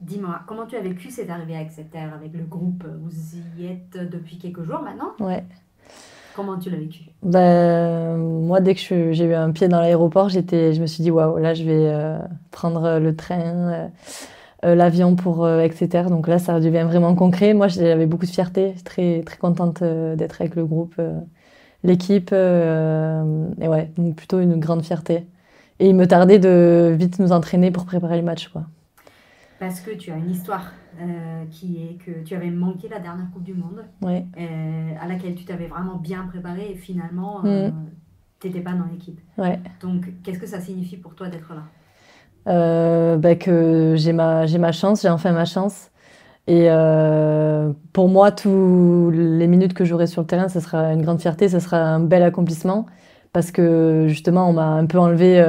Dis-moi, comment tu as vécu cette arrivée à Exeter avec le groupe? Vous y êtes depuis quelques jours maintenant? Ouais. Comment tu l'as vécu? Moi, dès que j'ai eu un pied dans l'aéroport, je me suis dit, waouh, là, je vais prendre le train, l'avion pour Exeter. Donc là, ça devient vraiment concret. Moi, j'avais beaucoup de fierté, très, très contente d'être avec le groupe, l'équipe. Et ouais, donc plutôt une grande fierté. Et il me tardait de vite nous entraîner pour préparer le match, quoi. Parce que tu as une histoire qui est que tu avais manqué la dernière Coupe du Monde, Ouais. à laquelle tu t'avais vraiment bien préparé et finalement, Mm. tu n'étais pas dans l'équipe. Ouais. Donc, qu'est-ce que ça signifie pour toi d'être là? Que j'ai ma chance, j'ai enfin ma chance. Et pour moi, tous les minutes que j'aurai sur le terrain, ce sera une grande fierté, ce sera un bel accomplissement. Parce que justement, on m'a un peu enlevé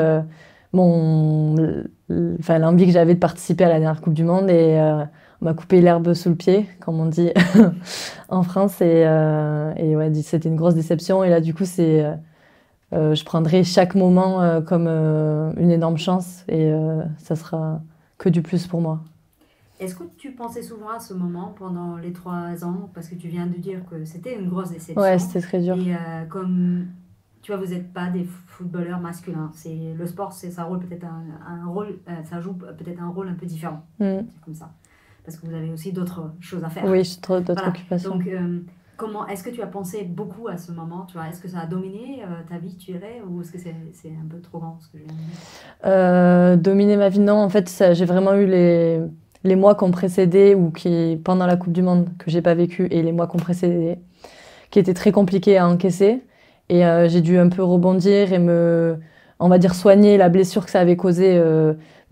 mon, enfin, l'envie que j'avais de participer à la dernière Coupe du Monde et on m'a coupé l'herbe sous le pied, comme on dit en France. Et ouais, c'était une grosse déception. Et là, du coup, je prendrai chaque moment comme une énorme chance et ça sera que du plus pour moi. Est-ce que tu pensais souvent à ce moment pendant les 3 ans? Parce que tu viens de dire que c'était une grosse Ouais, déception. c'était très dur. Et comme tu vois, vous n'êtes pas des footballeurs masculins. Le sport, ça roule peut-être un rôle, ça joue peut-être un rôle un peu différent. Mm. C'est comme ça. Parce que vous avez aussi d'autres choses à faire. Oui, j'ai trop d'autres Voilà. occupations. Donc, comment est-ce que tu as pensé beaucoup à ce moment? Tu vois, est-ce que ça a dominé ta vie, tu dirais, ou est-ce que c'est un peu trop grand ce que je viens de dire? Dominer ma vie, non. En fait, j'ai vraiment eu les mois qui ont précédé ou pendant la Coupe du Monde que j'ai pas vécu et les mois qui ont précédé qui étaient très compliqués à encaisser. Et j'ai dû un peu rebondir et on va dire, soigner la blessure que ça avait causée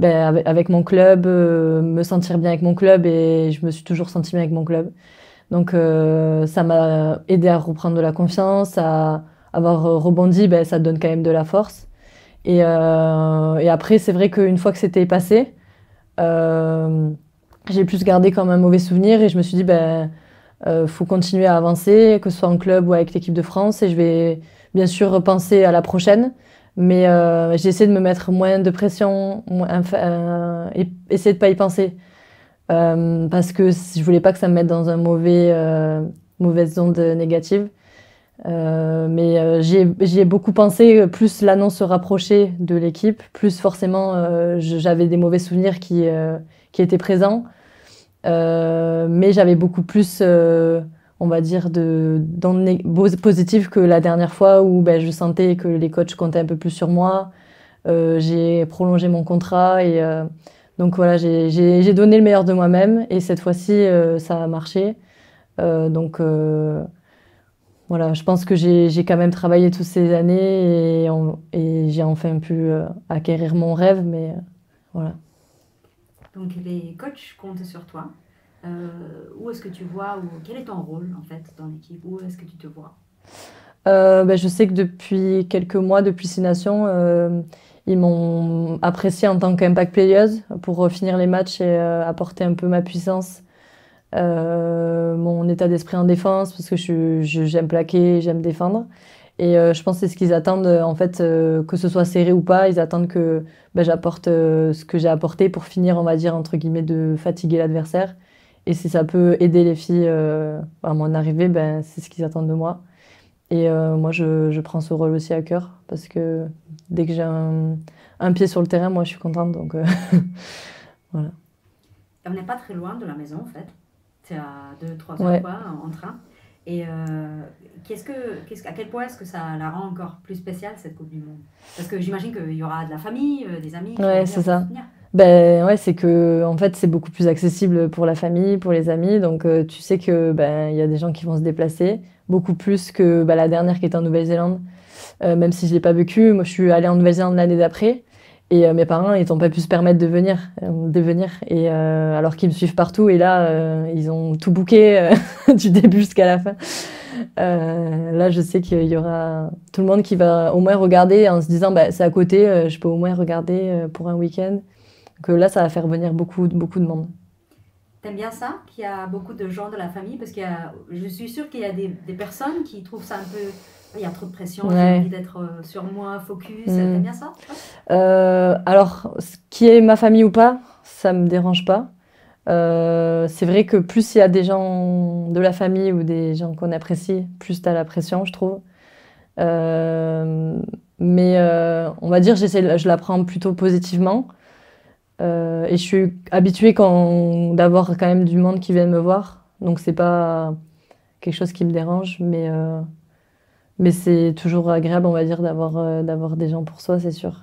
avec mon club, me sentir bien avec mon club et je me suis toujours sentie bien avec mon club. Donc ça m'a aidé à reprendre de la confiance, à avoir rebondi, ben, ça donne quand même de la force. Et après, c'est vrai qu'une fois que c'était passé, euh, j'ai plus gardé comme un mauvais souvenir et je me suis dit, ben, faut continuer à avancer, que ce soit en club ou avec l'équipe de France. Et je vais bien sûr repenser à la prochaine, mais j'ai essayé de me mettre moins de pression et essayer de pas y penser. Parce que je voulais pas que ça me mette dans un mauvaise onde négative. Mais j'y ai beaucoup pensé. Plus l'annonce se rapprochait de l'équipe, plus forcément j'avais des mauvais souvenirs qui étaient présents. Mais j'avais beaucoup plus, on va dire, d'ondes positives que la dernière fois où ben, je sentais que les coachs comptaient un peu plus sur moi. J'ai prolongé mon contrat et donc voilà, j'ai donné le meilleur de moi-même et cette fois-ci, ça a marché. Donc voilà, je pense que j'ai quand même travaillé toutes ces années et j'ai enfin pu acquérir mon rêve, mais voilà. Donc, les coachs comptent sur toi. Où est-ce que tu vois, ou quel est ton rôle en fait dans l'équipe? Où est-ce que tu te vois? Ben, je sais que depuis quelques mois, depuis 6 Nations, ils m'ont appréciée en tant qu'impact playeuse pour finir les matchs et apporter un peu ma puissance, mon état d'esprit en défense, parce que j'aime plaquer, j'aime défendre. Et je pense que c'est ce qu'ils attendent, en fait, que ce soit serré ou pas, ils attendent que ben, j'apporte ce que j'ai apporté pour finir, on va dire, entre guillemets, de fatiguer l'adversaire. Et si ça peut aider les filles à mon arrivée, ben, c'est ce qu'ils attendent de moi. Et moi, je prends ce rôle aussi à cœur parce que dès que j'ai un pied sur le terrain, moi, je suis contente. Donc, voilà. On n'est pas très loin de la maison en fait. C'est à 2, 3 heures Ouais. quoi, en train. Et à quel point est-ce que ça la rend encore plus spéciale cette Coupe du Monde? Parce que j'imagine qu'il y aura de la famille, des amis qui vont Ouais, venir c'est vous ça. soutenir. Ben ouais, c'est que en fait, c'est beaucoup plus accessible pour la famille, pour les amis. Donc, tu sais que ben il y a des gens qui vont se déplacer beaucoup plus que ben, la dernière qui était en Nouvelle-Zélande. Même si je l'ai pas vécu, moi, je suis allée en Nouvelle-Zélande l'année d'après. Et mes parents, ils n'ont pas pu se permettre de venir. Et alors qu'ils me suivent partout. Et là, ils ont tout booké du début jusqu'à la fin. Là, je sais qu'il y aura tout le monde qui va au moins regarder en se disant, bah, c'est à côté, je peux au moins regarder pour un week-end. Donc là, ça va faire venir beaucoup, beaucoup de monde. T'aimes bien ça, qu'il y a beaucoup de gens de la famille? Parce je suis sûre qu'il y a des personnes qui trouvent ça un peu... Il y a trop de pression, j'ai Ouais. envie d'être sur moi, focus. T'aimes Mm. bien ça, toi? Alors, ce qui est ma famille ou pas, ça me dérange pas. C'est vrai que plus il y a des gens de la famille ou des gens qu'on apprécie, plus tu as la pression, je trouve. Euh, mais on va dire, je la prends plutôt positivement. Et je suis habituée d'avoir quand même du monde qui vient me voir. Donc c'est pas quelque chose qui me dérange, mais c'est toujours agréable, on va dire, d'avoir des gens pour soi, c'est sûr.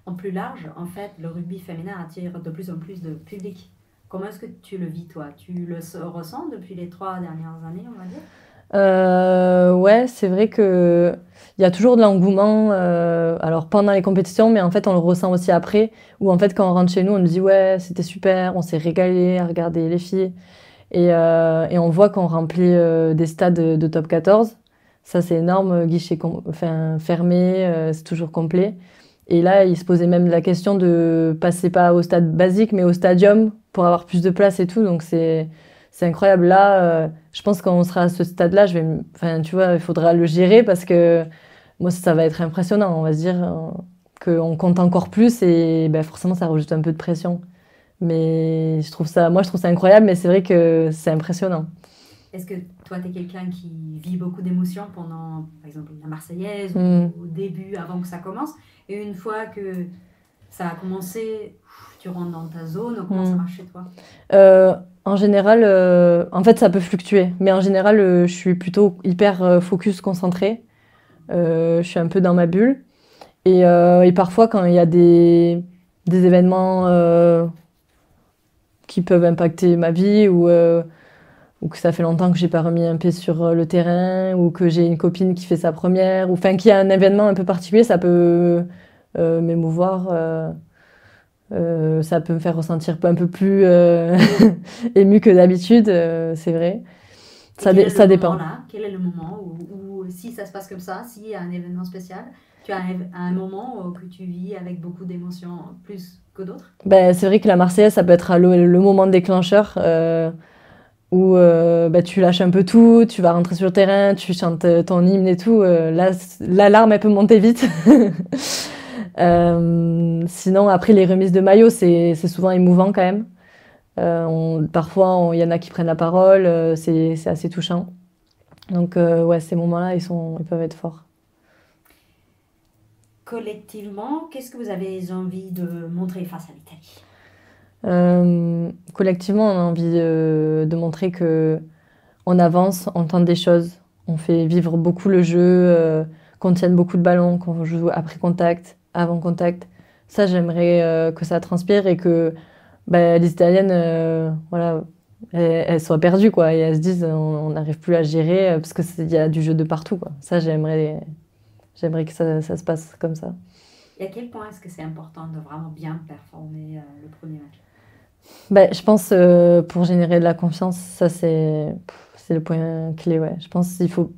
En plus large, en fait, le rugby féminin attire de plus en plus de public. Comment est-ce que tu le vis, toi? Tu le ressens depuis les 3 dernières années, on va dire? Ouais, c'est vrai que il y a toujours de l'engouement, alors pendant les compétitions, mais en fait on le ressent aussi après, où en fait quand on rentre chez nous, on nous dit ouais, c'était super, on s'est régalé à regarder les filles. Et on voit qu'on remplit des stades de top 14. Ça, c'est énorme, guichet enfin, fermé, c'est toujours complet. Et là, il se posait même la question de passer pas au stade basique, mais au stadium pour avoir plus de place et tout. Donc, c'est incroyable. Là, je pense qu'on sera à ce stade-là, enfin, tu vois, il faudra le gérer parce que moi, ça va être impressionnant. On va se dire qu'on compte encore plus et ben, forcément, ça rajoute un peu de pression. Mais moi, je trouve ça incroyable, mais c'est vrai que c'est impressionnant. Est-ce que toi, tu es quelqu'un qui vit beaucoup d'émotions pendant, par exemple, la Marseillaise Mm. ou au début, avant que ça commence, et une fois que ça a commencé, tu rentres dans ta zone, comment ça Mm. marche chez toi? En général, en fait, ça peut fluctuer, mais en général, je suis plutôt hyper focus, concentrée. Je suis un peu dans ma bulle. Et parfois, quand il y a des événements qui peuvent impacter ma vie ou que ça fait longtemps que j'ai pas remis un pied sur le terrain ou que j'ai une copine qui fait sa première ou enfin qu'il y a un événement un peu particulier, ça peut m'émouvoir. Ça peut me faire ressentir un peu plus ému que d'habitude, c'est vrai. Et quel est le Ça moment dépend. là? Quel est le moment où, si ça se passe comme ça, s'il y a un événement spécial, tu as un moment que tu vis avec beaucoup d'émotions plus que d'autres? Ben, c'est vrai que la Marseillaise, ça peut être le moment déclencheur où ben, tu lâches un peu tout, tu vas rentrer sur le terrain, tu chantes ton hymne et tout. Là, l'alarme, elle peut monter vite. Sinon, après, les remises de maillot, c'est souvent émouvant quand même. Parfois, il y en a qui prennent la parole, c'est assez touchant. Donc, ouais, ces moments-là, ils peuvent être forts. Collectivement, qu'est-ce que vous avez envie de montrer face à l'Italie? Collectivement, on a envie de montrer que on avance, on tente des choses, on fait vivre beaucoup le jeu, qu'on tienne beaucoup de ballons, qu'on joue après contact, avant contact. Ça, j'aimerais que ça transpire et que bah, les Italiennes, voilà, elles soient perdues, quoi, et elles se disent on n'arrive plus à gérer parce qu'il y a du jeu de partout, quoi. Ça, j'aimerais que ça se passe comme ça. Et à quel point est-ce que c'est important de vraiment bien performer le premier match? Bah, je pense pour générer de la confiance, ça c'est le point clé, ouais. Je pense qu'il faut,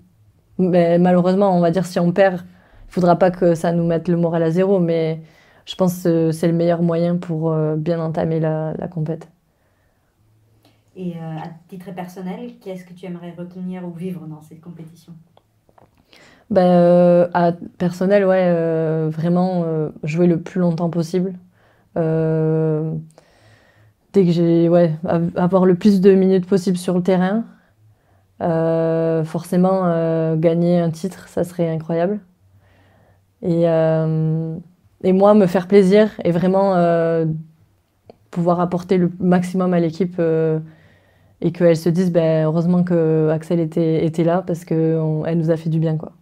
mais malheureusement, on va dire si on perd, il faudra pas que ça nous mette le moral à zéro, mais je pense que c'est le meilleur moyen pour bien entamer la compète. Et à titre personnel, qu'est-ce que tu aimerais retenir ou vivre dans cette compétition? Bah, personnel, ouais, vraiment jouer le plus longtemps possible. Euh, Dès que ouais, avoir le plus de minutes possible sur le terrain. Forcément, gagner un titre, ça serait incroyable. Et, euh, et moi, me faire plaisir et vraiment pouvoir apporter le maximum à l'équipe et qu'elle se dise, ben, heureusement que Axel était là parce qu'elle nous a fait du bien, quoi.